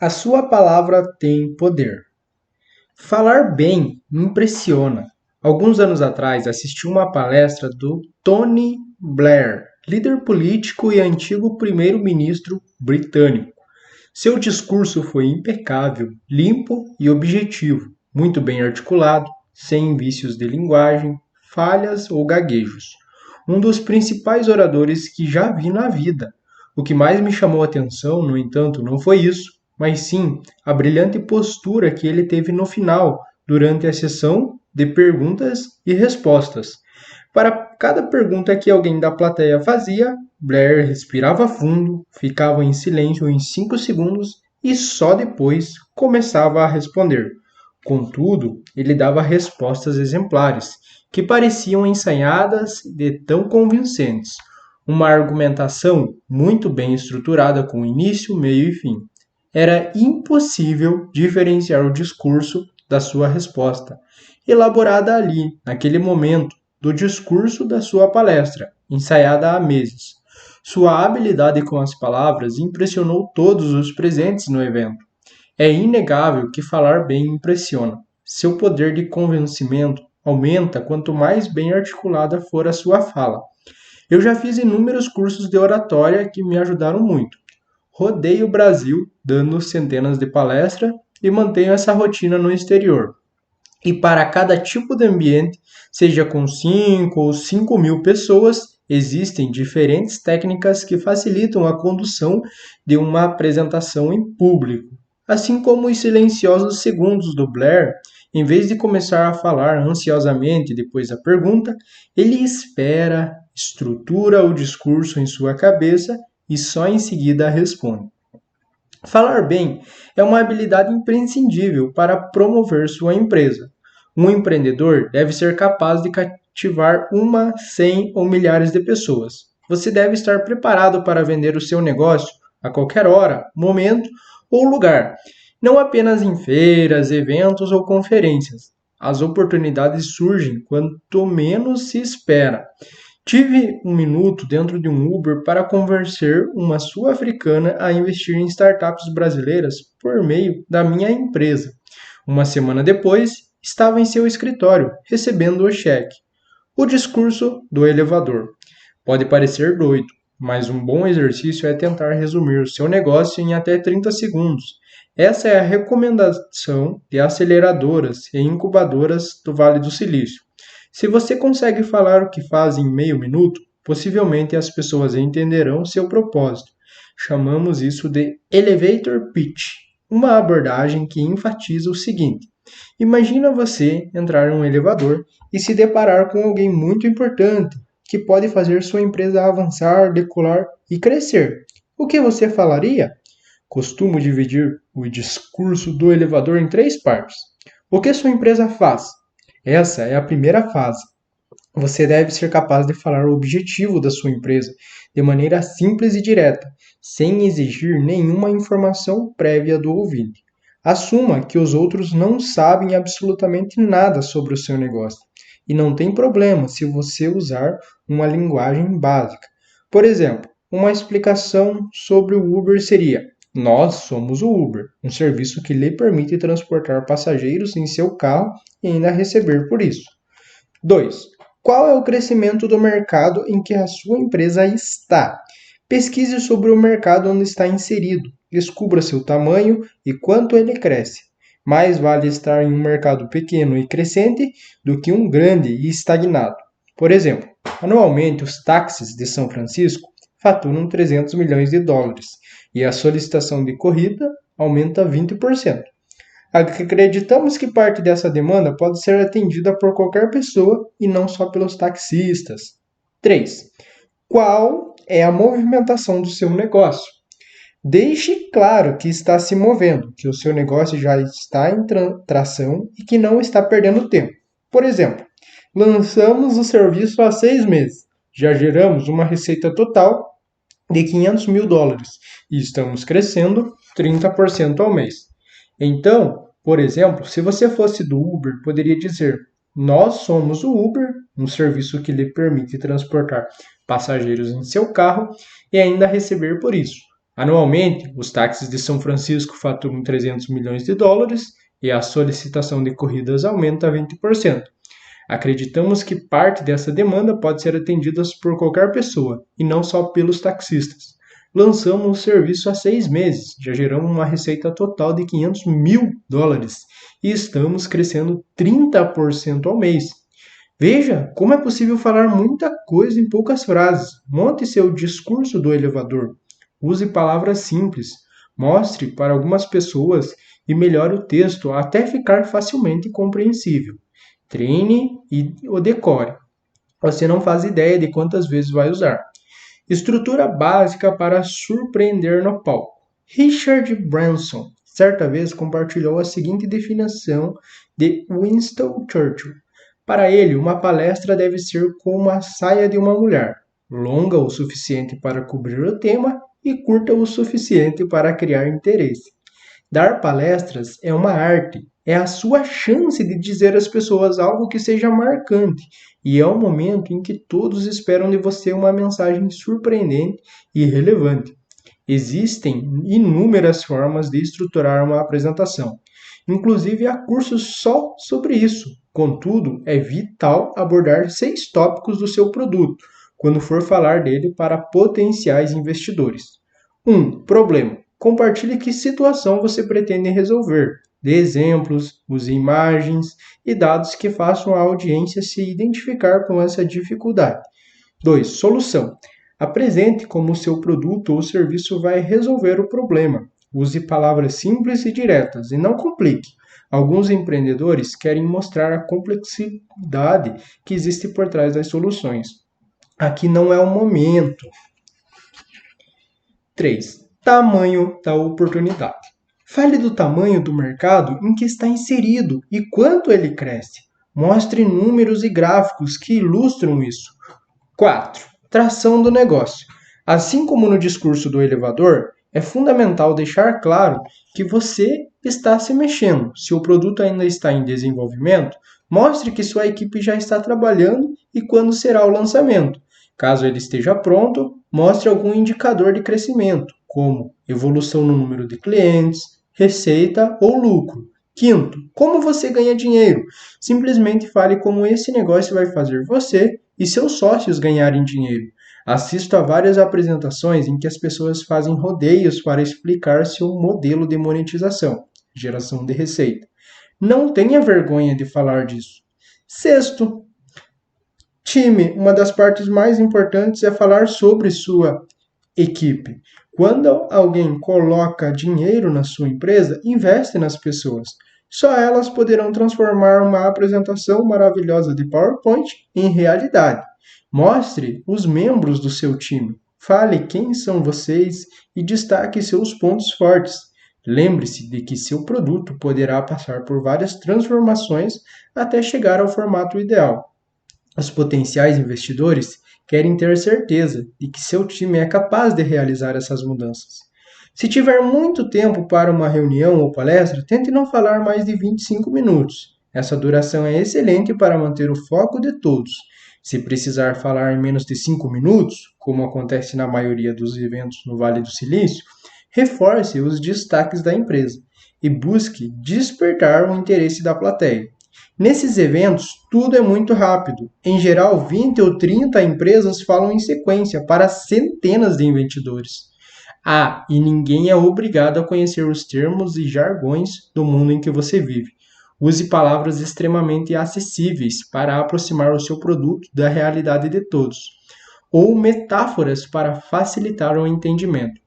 A sua palavra tem poder. Falar bem impressiona. Alguns anos atrás, assisti uma palestra do Tony Blair, líder político e antigo primeiro-ministro britânico. Seu discurso foi impecável, limpo e objetivo, muito bem articulado, sem vícios de linguagem, falhas ou gaguejos. Um dos principais oradores que já vi na vida. O que mais me chamou a atenção, no entanto, não foi isso, mas sim a brilhante postura que ele teve no final, durante a sessão de perguntas e respostas. Para cada pergunta que alguém da plateia fazia, Blair respirava fundo, ficava em silêncio em 5 segundos e só depois começava a responder. Contudo, ele dava respostas exemplares, que pareciam ensaiadas de tão convincentes. Uma argumentação muito bem estruturada com início, meio e fim. Era impossível diferenciar o discurso da sua resposta, elaborada ali, naquele momento, do discurso da sua palestra, ensaiada há meses. Sua habilidade com as palavras impressionou todos os presentes no evento. É inegável que falar bem impressiona. Seu poder de convencimento aumenta quanto mais bem articulada for a sua fala. Eu já fiz inúmeros cursos de oratória que me ajudaram muito. Rodei o Brasil dando centenas de palestras e mantenho essa rotina no exterior. E para cada tipo de ambiente, seja com 5 ou 5.000 pessoas, existem diferentes técnicas que facilitam a condução de uma apresentação em público. Assim como os silenciosos segundos do Blair, em vez de começar a falar ansiosamente depois da pergunta, ele espera, estrutura o discurso em sua cabeça e só em seguida responde. Falar bem é uma habilidade imprescindível para promover sua empresa. Um empreendedor deve ser capaz de cativar uma, 100 ou milhares de pessoas. Você deve estar preparado para vender o seu negócio a qualquer hora, momento ou lugar, não apenas em feiras, eventos ou conferências. As oportunidades surgem quanto menos se espera. Tive um minuto dentro de um Uber para convencer uma sul-africana a investir em startups brasileiras por meio da minha empresa. Uma semana depois, estava em seu escritório, recebendo o cheque. O discurso do elevador. Pode parecer doido, mas um bom exercício é tentar resumir o seu negócio em até 30 segundos. Essa é a recomendação de aceleradoras e incubadoras do Vale do Silício. Se você consegue falar o que faz em meio minuto, possivelmente as pessoas entenderão seu propósito. Chamamos isso de elevator pitch, uma abordagem que enfatiza o seguinte: imagina você entrar em um elevador e se deparar com alguém muito importante que pode fazer sua empresa avançar, decolar e crescer. O que você falaria? Costumo dividir o discurso do elevador em 3 partes. O que sua empresa faz? Essa é a primeira fase. Você deve ser capaz de falar o objetivo da sua empresa de maneira simples e direta, sem exigir nenhuma informação prévia do ouvinte. Assuma que os outros não sabem absolutamente nada sobre o seu negócio. E não tem problema se você usar uma linguagem básica. Por exemplo, uma explicação sobre o Uber seria: nós somos o Uber, um serviço que lhe permite transportar passageiros em seu carro e ainda receber por isso. 2. Qual é o crescimento do mercado em que a sua empresa está? Pesquise sobre o mercado onde está inserido. Descubra seu tamanho e quanto ele cresce. Mais vale estar em um mercado pequeno e crescente do que um grande e estagnado. Por exemplo, anualmente os táxis de São Francisco faturam 300 milhões de dólares e a solicitação de corrida aumenta 20%. Acreditamos que parte dessa demanda pode ser atendida por qualquer pessoa e não só pelos taxistas. 3. Qual é a movimentação do seu negócio? Deixe claro que está se movendo, que o seu negócio já está em tração e que não está perdendo tempo. Por exemplo, lançamos o serviço há 6 meses. Já geramos uma receita total de 500 mil dólares e estamos crescendo 30% ao mês. Então, por exemplo, se você fosse do Uber, poderia dizer: nós somos o Uber, um serviço que lhe permite transportar passageiros em seu carro e ainda receber por isso. Anualmente, os táxis de São Francisco faturam 300 milhões de dólares e a solicitação de corridas aumenta 20%. Acreditamos que parte dessa demanda pode ser atendida por qualquer pessoa, e não só pelos taxistas. Lançamos o serviço há 6 meses, já geramos uma receita total de 500 mil dólares e estamos crescendo 30% ao mês. Veja como é possível falar muita coisa em poucas frases. Monte seu discurso do elevador. Use palavras simples. Mostre para algumas pessoas e melhore o texto até ficar facilmente compreensível. Treine e o decore. Você não faz ideia de quantas vezes vai usar. Estrutura básica para surpreender no palco. Richard Branson, certa vez, compartilhou a seguinte definição de Winston Churchill. Para ele, uma palestra deve ser como a saia de uma mulher, longa o suficiente para cobrir o tema e curta o suficiente para criar interesse. Dar palestras é uma arte, é a sua chance de dizer às pessoas algo que seja marcante, e é o momento em que todos esperam de você uma mensagem surpreendente e relevante. Existem inúmeras formas de estruturar uma apresentação. Inclusive, há cursos só sobre isso. Contudo, é vital abordar 6 tópicos do seu produto quando for falar dele para potenciais investidores. 1. Problema. Compartilhe que situação você pretende resolver. Dê exemplos, use imagens e dados que façam a audiência se identificar com essa dificuldade. 2. Solução. Apresente como o seu produto ou serviço vai resolver o problema. Use palavras simples e diretas e não complique. Alguns empreendedores querem mostrar a complexidade que existe por trás das soluções. Aqui não é o momento. 3. Tamanho da oportunidade. Fale do tamanho do mercado em que está inserido e quanto ele cresce. Mostre números e gráficos que ilustram isso. 4. Tração do negócio. Assim como no discurso do elevador, é fundamental deixar claro que você está se mexendo. Se o produto ainda está em desenvolvimento, mostre que sua equipe já está trabalhando e quando será o lançamento. Caso ele esteja pronto, mostre algum indicador de crescimento, como evolução no número de clientes, receita ou lucro. 5. Como você ganha dinheiro? Simplesmente fale como esse negócio vai fazer você e seus sócios ganharem dinheiro. Assisto a várias apresentações em que as pessoas fazem rodeios para explicar seu modelo de monetização, geração de receita. Não tenha vergonha de falar disso. 6. Time. Uma das partes mais importantes é falar sobre sua equipe. Quando alguém coloca dinheiro na sua empresa, investe nas pessoas. Só elas poderão transformar uma apresentação maravilhosa de PowerPoint em realidade. Mostre os membros do seu time. Fale quem são vocês e destaque seus pontos fortes. Lembre-se de que seu produto poderá passar por várias transformações até chegar ao formato ideal. Os potenciais investidores querem ter certeza de que seu time é capaz de realizar essas mudanças. Se tiver muito tempo para uma reunião ou palestra, tente não falar mais de 25 minutos. Essa duração é excelente para manter o foco de todos. Se precisar falar em menos de 5 minutos, como acontece na maioria dos eventos no Vale do Silício, reforce os destaques da empresa e busque despertar o interesse da plateia. Nesses eventos, tudo é muito rápido. Em geral, 20 ou 30 empresas falam em sequência para centenas de investidores. E ninguém é obrigado a conhecer os termos e jargões do mundo em que você vive. Use palavras extremamente acessíveis para aproximar o seu produto da realidade de todos, ou metáforas para facilitar o entendimento.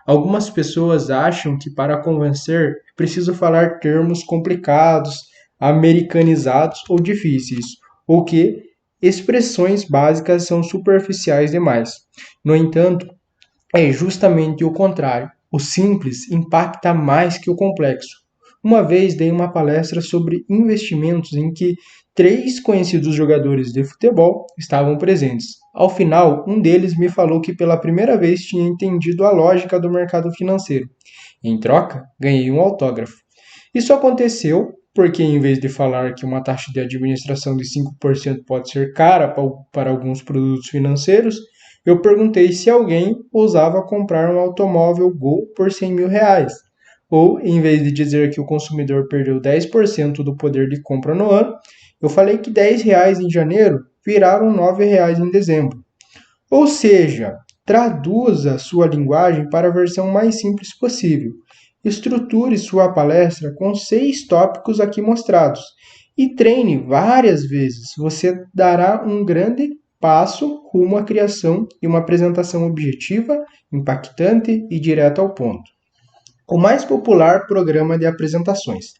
Algumas pessoas acham que para convencer é preciso falar termos complicados, americanizados ou difíceis, ou que expressões básicas são superficiais demais. No entanto, é justamente o contrário. O simples impacta mais que o complexo. Uma vez dei uma palestra sobre investimentos em que 3 conhecidos jogadores de futebol estavam presentes. Ao final, um deles me falou que pela primeira vez tinha entendido a lógica do mercado financeiro. Em troca, ganhei um autógrafo. Isso aconteceu porque, em vez de falar que uma taxa de administração de 5% pode ser cara para alguns produtos financeiros, Eu perguntei se alguém ousava comprar um automóvel Gol por R$ 100.000. Ou, em vez de dizer que o consumidor perdeu 10% do poder de compra no ano, eu falei que R$ 10 em janeiro viraram R$ 9 em dezembro. Ou seja, traduza sua linguagem para a versão mais simples possível. Estruture sua palestra com 6 tópicos aqui mostrados e treine várias vezes. Você dará um grande passo rumo à criação de uma apresentação objetiva, impactante e direta ao ponto. O mais popular programa de apresentações.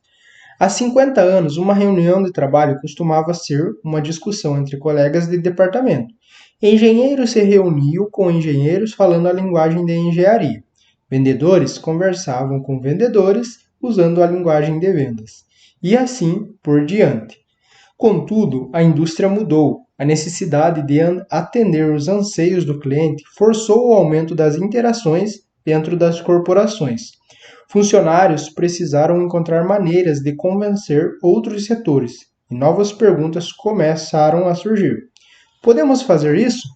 Há 50 anos, uma reunião de trabalho costumava ser uma discussão entre colegas de departamento. Engenheiros se reuniam com engenheiros falando a linguagem de engenharia. Vendedores conversavam com vendedores usando a linguagem de vendas. E assim por diante. Contudo, a indústria mudou. A necessidade de atender os anseios do cliente forçou o aumento das interações dentro das corporações. Funcionários precisaram encontrar maneiras de convencer outros setores, e novas perguntas começaram a surgir. Podemos fazer isso?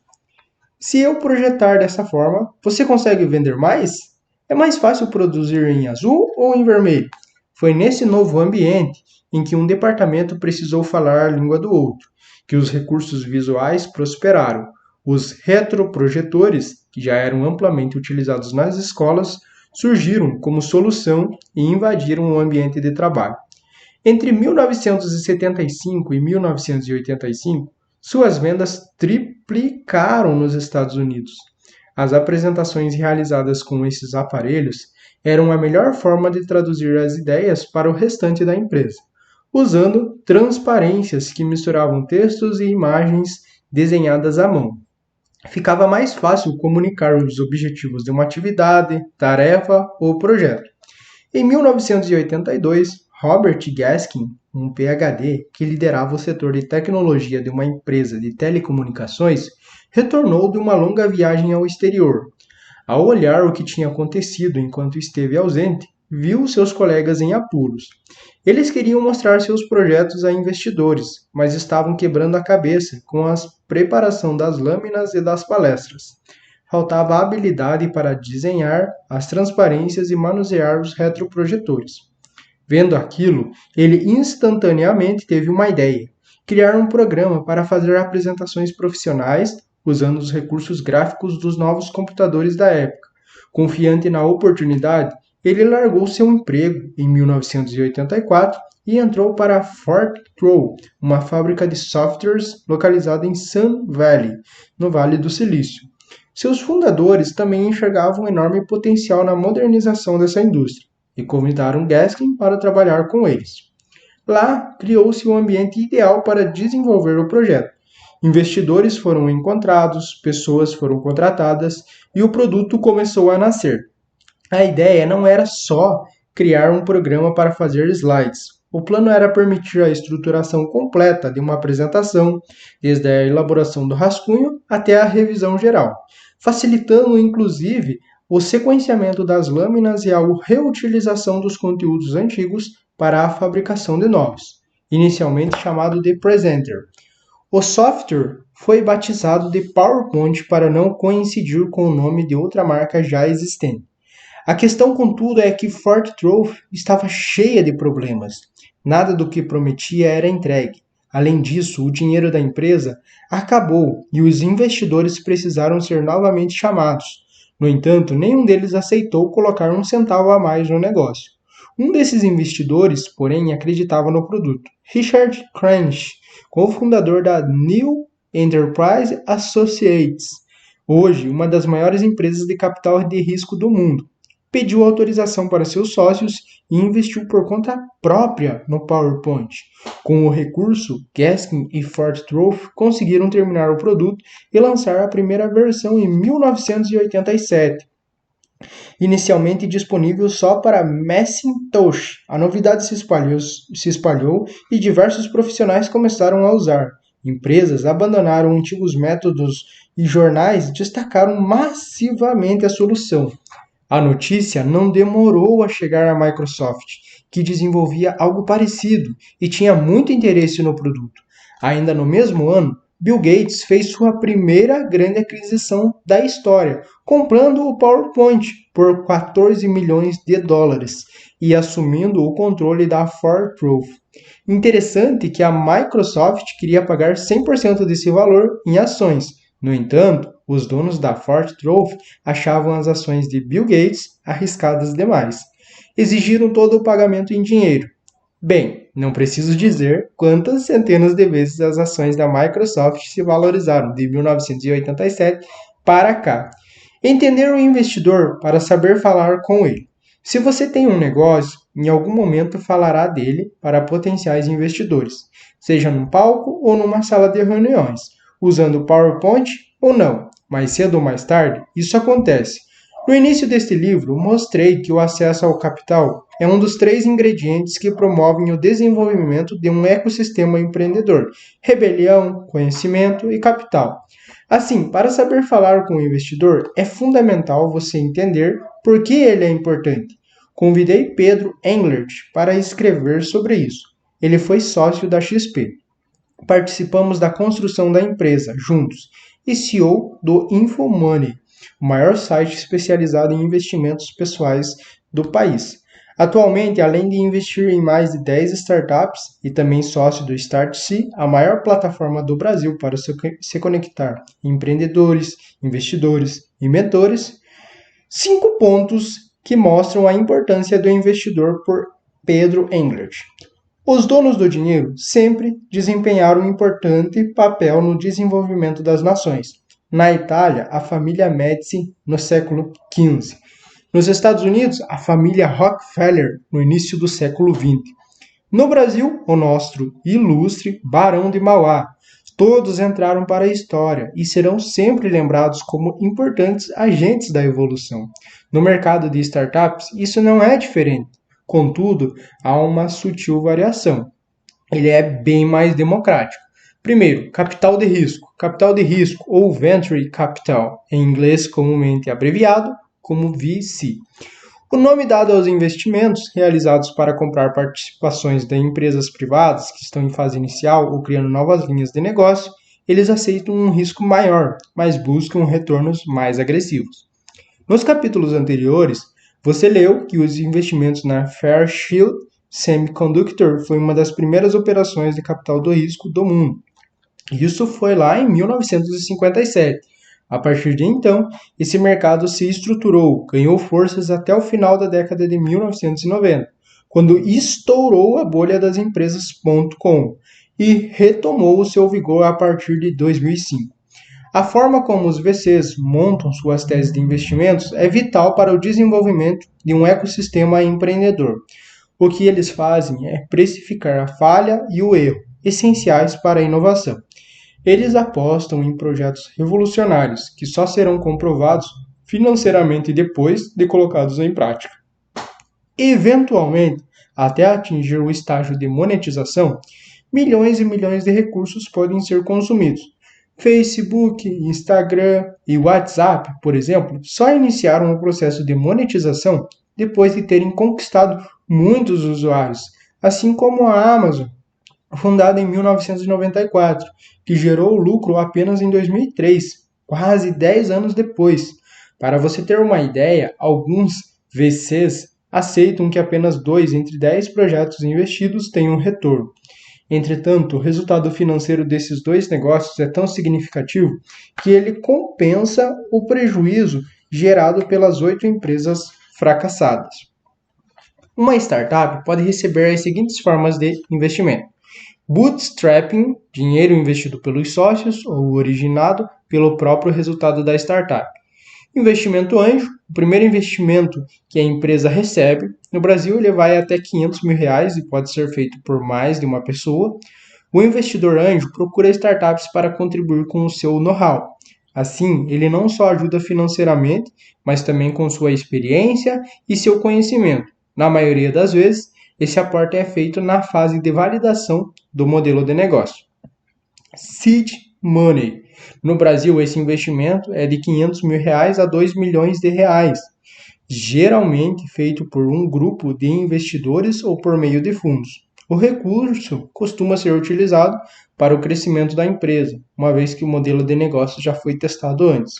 Se eu projetar dessa forma, você consegue vender mais? É mais fácil produzir em azul ou em vermelho? Foi nesse novo ambiente em que um departamento precisou falar a língua do outro, que os recursos visuais prosperaram. Os retroprojetores, que já eram amplamente utilizados nas escolas, surgiram como solução e invadiram o ambiente de trabalho. Entre 1975 e 1985, suas vendas triplicaram nos Estados Unidos. As apresentações realizadas com esses aparelhos eram a melhor forma de traduzir as ideias para o restante da empresa, usando transparências que misturavam textos e imagens desenhadas à mão. Ficava mais fácil comunicar os objetivos de uma atividade, tarefa ou projeto. Em 1982, Robert Gaskin, um PhD que liderava o setor de tecnologia de uma empresa de telecomunicações, retornou de uma longa viagem ao exterior. Ao olhar o que tinha acontecido enquanto esteve ausente, viu seus colegas em apuros. Eles queriam mostrar seus projetos a investidores, mas estavam quebrando a cabeça com a preparação das lâminas e das palestras. Faltava habilidade para desenhar as transparências e manusear os retroprojetores. Vendo aquilo, ele instantaneamente teve uma ideia: criar um programa para fazer apresentações profissionais usando os recursos gráficos dos novos computadores da época. Confiante na oportunidade, ele largou seu emprego em 1984 e entrou para a Fortran, uma fábrica de softwares localizada em Sun Valley, no Vale do Silício. Seus fundadores também enxergavam enorme potencial na modernização dessa indústria e convidaram Gaskin para trabalhar com eles. Lá, criou-se um ambiente ideal para desenvolver o projeto. Investidores foram encontrados, pessoas foram contratadas e o produto começou a nascer. A ideia não era só criar um programa para fazer slides. O plano era permitir a estruturação completa de uma apresentação, desde a elaboração do rascunho até a revisão geral, facilitando inclusive o sequenciamento das lâminas e a reutilização dos conteúdos antigos para a fabricação de novos, inicialmente chamado de Presenter. O software foi batizado de PowerPoint para não coincidir com o nome de outra marca já existente. A questão, contudo, é que Fortran estava cheia de problemas. Nada do que prometia era entregue. Além disso, o dinheiro da empresa acabou e os investidores precisaram ser novamente chamados. No entanto, nenhum deles aceitou colocar um centavo a mais no negócio. Um desses investidores, porém, acreditava no produto. Richard Crench, cofundador da New Enterprise Associates, hoje uma das maiores empresas de capital de risco do mundo, pediu autorização para seus sócios e investiu por conta própria no PowerPoint. Com o recurso, Gaskin e Fortran conseguiram terminar o produto e lançar a primeira versão em 1987. Inicialmente disponível só para Macintosh, a novidade se espalhou e diversos profissionais começaram a usar. Empresas abandonaram antigos métodos e jornais destacaram massivamente a solução. A notícia não demorou a chegar à Microsoft, que desenvolvia algo parecido e tinha muito interesse no produto. Ainda no mesmo ano, Bill Gates fez sua primeira grande aquisição da história, comprando o PowerPoint por 14 milhões de dólares e assumindo o controle da Fortran. Interessante que a Microsoft queria pagar 100% desse valor em ações. No entanto, os donos da Fortran achavam as ações de Bill Gates arriscadas demais. Exigiram todo o pagamento em dinheiro. Bem, não preciso dizer quantas centenas de vezes as ações da Microsoft se valorizaram de 1987 para cá. Entender o investidor para saber falar com ele. Se você tem um negócio, em algum momento falará dele para potenciais investidores, seja num palco ou numa sala de reuniões, usando PowerPoint ou não. Mais cedo ou mais tarde, isso acontece. No início deste livro, mostrei que o acesso ao capital é um dos 3 ingredientes que promovem o desenvolvimento de um ecossistema empreendedor: rebelião, conhecimento e capital. Assim, para saber falar com o investidor, é fundamental você entender por que ele é importante. Convidei Pedro Englert para escrever sobre isso. Ele foi sócio da XP. Participamos da construção da empresa juntos e CEO do InfoMoney, o maior site especializado em investimentos pessoais do país. Atualmente, além de investir em mais de 10 startups e também sócio do Startse, a maior plataforma do Brasil para se conectar empreendedores, investidores e mentores, 5 pontos que mostram a importância do investidor por Pedro Englert. Os donos do dinheiro sempre desempenharam um importante papel no desenvolvimento das nações. Na Itália, a família Medici no século XV. Nos Estados Unidos, a família Rockefeller no início do século XX. No Brasil, o nosso ilustre Barão de Mauá. Todos entraram para a história e serão sempre lembrados como importantes agentes da evolução. No mercado de startups, isso não é diferente. Contudo, há uma sutil variação. Ele é bem mais democrático. Primeiro, capital de risco. Capital de risco, ou venture capital, em inglês comumente abreviado como VC. O nome dado aos investimentos realizados para comprar participações de empresas privadas que estão em fase inicial ou criando novas linhas de negócio, eles aceitam um risco maior, mas buscam retornos mais agressivos. Nos capítulos anteriores, você leu que os investimentos na Fairchild Semiconductor foi uma das primeiras operações de capital do risco do mundo. Isso foi lá em 1957. A partir de então, esse mercado se estruturou, ganhou forças até o final da década de 1990, quando estourou a bolha das empresas.com e retomou o seu vigor a partir de 2005. A forma como os VCs montam suas teses de investimentos é vital para o desenvolvimento de um ecossistema empreendedor. O que eles fazem é precificar a falha e o erro, essenciais para a inovação. Eles apostam em projetos revolucionários que só serão comprovados financeiramente depois de colocados em prática. Eventualmente, até atingir o estágio de monetização, milhões e milhões de recursos podem ser consumidos. Facebook, Instagram e WhatsApp, por exemplo, só iniciaram o processo de monetização depois de terem conquistado muitos usuários, assim como a Amazon, fundada em 1994, que gerou lucro apenas em 2003, quase 10 anos depois. Para você ter uma ideia, alguns VCs aceitam que apenas 2 entre 10 projetos investidos tenham retorno. Entretanto, o resultado financeiro desses 2 negócios é tão significativo que ele compensa o prejuízo gerado pelas 8 empresas fracassadas. Uma startup pode receber as seguintes formas de investimento: bootstrapping, dinheiro investido pelos sócios ou originado pelo próprio resultado da startup. Investimento anjo, o primeiro investimento que a empresa recebe. No Brasil, ele vai até R$500 mil e pode ser feito por mais de uma pessoa. O investidor anjo procura startups para contribuir com o seu know-how. Assim, ele não só ajuda financeiramente, mas também com sua experiência e seu conhecimento. Na maioria das vezes, esse aporte é feito na fase de validação do modelo de negócio. Seed Money. No Brasil, esse investimento é de R$500 mil a R$2 milhões, geralmente feito por um grupo de investidores ou por meio de fundos. O recurso costuma ser utilizado para o crescimento da empresa, uma vez que o modelo de negócio já foi testado antes.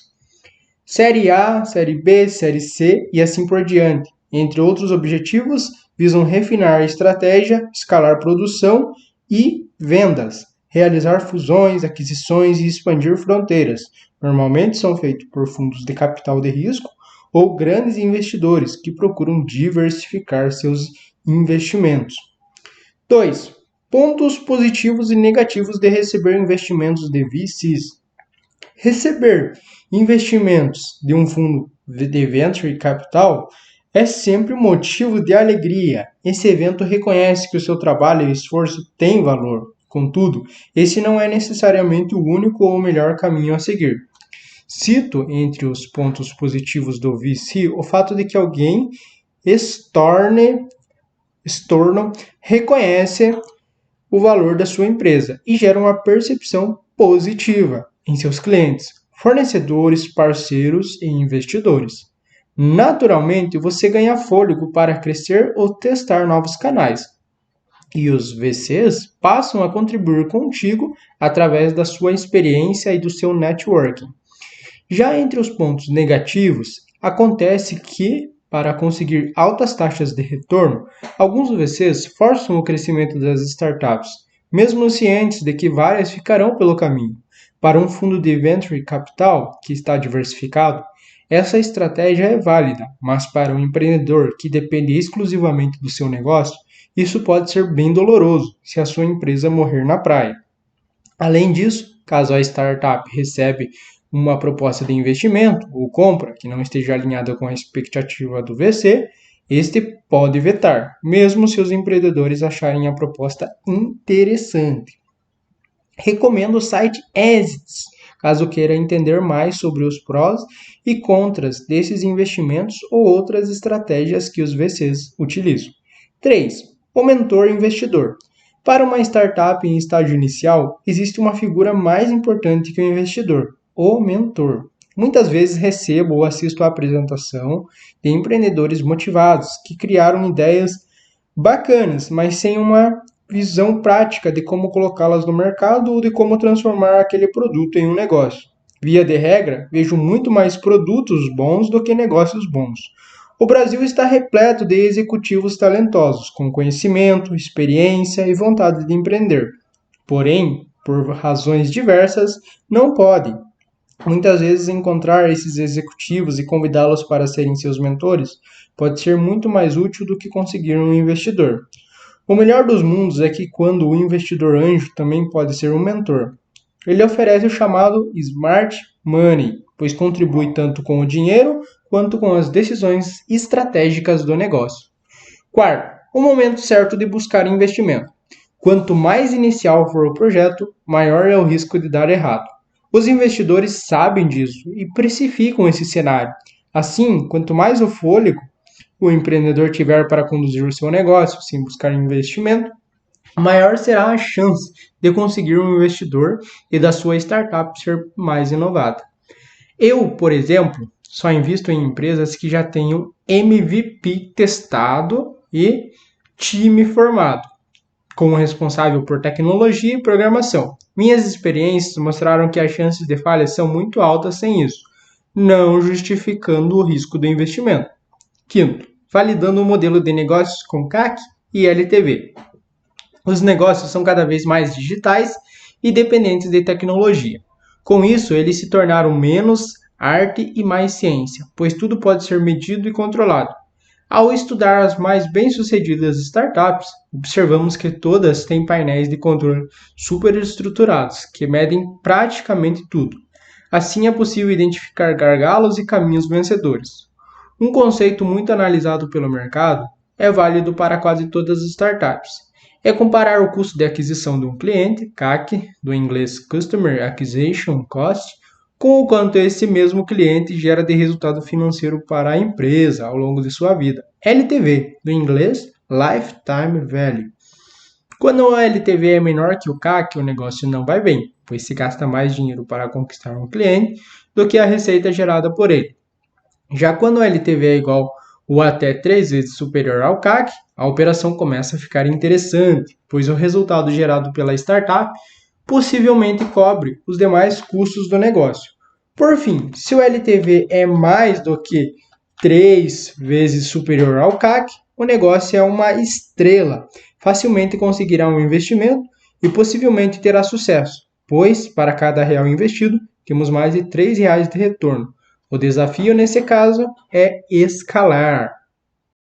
Série A, Série B, Série C e assim por diante. Entre outros objetivos, visam refinar a estratégia, escalar produção e vendas, realizar fusões, aquisições e expandir fronteiras. Normalmente são feitos por fundos de capital de risco ou grandes investidores que procuram diversificar seus investimentos. 2. Pontos positivos e negativos de receber investimentos de VCs. Receber investimentos de um fundo de venture capital é sempre um motivo de alegria. Esse evento reconhece que o seu trabalho e esforço têm valor. Contudo, esse não é necessariamente o único ou o melhor caminho a seguir. Cito entre os pontos positivos do VC o fato de que alguém externo reconhece o valor da sua empresa e gera uma percepção positiva em seus clientes, fornecedores, parceiros e investidores. Naturalmente, você ganha fôlego para crescer ou testar novos canais. E os VCs passam a contribuir contigo através da sua experiência e do seu networking. Já entre os pontos negativos, acontece que, para conseguir altas taxas de retorno, alguns VCs forçam o crescimento das startups, mesmo cientes de que várias ficarão pelo caminho. Para um fundo de venture capital que está diversificado, essa estratégia é válida, mas para um empreendedor que depende exclusivamente do seu negócio, isso pode ser bem doloroso se a sua empresa morrer na praia. Além disso, caso a startup recebe uma proposta de investimento ou compra que não esteja alinhada com a expectativa do VC, este pode vetar, mesmo se os empreendedores acharem a proposta interessante. Recomendo o site Exits, caso queira entender mais sobre os prós e contras desses investimentos ou outras estratégias que os VCs utilizam. 3. O mentor investidor. Para uma startup em estágio inicial, existe uma figura mais importante que o investidor, o mentor. Muitas vezes recebo ou assisto à apresentação de empreendedores motivados que criaram ideias bacanas, mas sem uma visão prática de como colocá-las no mercado ou de como transformar aquele produto em um negócio. Via de regra, vejo muito mais produtos bons do que negócios bons. O Brasil está repleto de executivos talentosos, com conhecimento, experiência e vontade de empreender. Porém, por razões diversas, não podem. Muitas vezes encontrar esses executivos e convidá-los para serem seus mentores pode ser muito mais útil do que conseguir um investidor. O melhor dos mundos é que quando o investidor anjo também pode ser um mentor. Ele oferece o chamado Smart Money, pois contribui tanto com o dinheiro quanto com as decisões estratégicas do negócio. Quarto, o momento certo de buscar investimento. Quanto mais inicial for o projeto, maior é o risco de dar errado. Os investidores sabem disso e precificam esse cenário. Assim, quanto mais o fôlego o empreendedor tiver para conduzir o seu negócio sem buscar investimento, maior será a chance de conseguir um investidor e da sua startup ser mais inovada. Eu, por exemplo, só invisto em empresas que já tenham MVP testado e time formado, como responsável por tecnologia e programação. Minhas experiências mostraram que as chances de falha são muito altas sem isso, não justificando o risco do investimento. Quinto, validando o modelo de negócios com CAC e LTV. Os negócios são cada vez mais digitais e dependentes de tecnologia. Com isso, eles se tornaram menos arte e mais ciência, pois tudo pode ser medido e controlado. Ao estudar as mais bem-sucedidas startups, observamos que todas têm painéis de controle superestruturados, que medem praticamente tudo. Assim é possível identificar gargalos e caminhos vencedores. Um conceito muito analisado pelo mercado é válido para quase todas as startups. É comparar o custo de aquisição de um cliente, CAC, do inglês Customer Acquisition Cost, com o quanto esse mesmo cliente gera de resultado financeiro para a empresa ao longo de sua vida. LTV, do inglês Lifetime Value. Quando a LTV é menor que o CAC, o negócio não vai bem, pois se gasta mais dinheiro para conquistar um cliente do que a receita gerada por ele. Já quando a LTV é igual ou até 3 vezes superior ao CAC, a operação começa a ficar interessante, pois o resultado gerado pela startup possivelmente cobre os demais custos do negócio. Por fim, se o LTV é mais do que 3 vezes superior ao CAC, o negócio é uma estrela, facilmente conseguirá um investimento e possivelmente terá sucesso, pois para cada real investido temos mais de R$ 3 de retorno. O desafio nesse caso é escalar.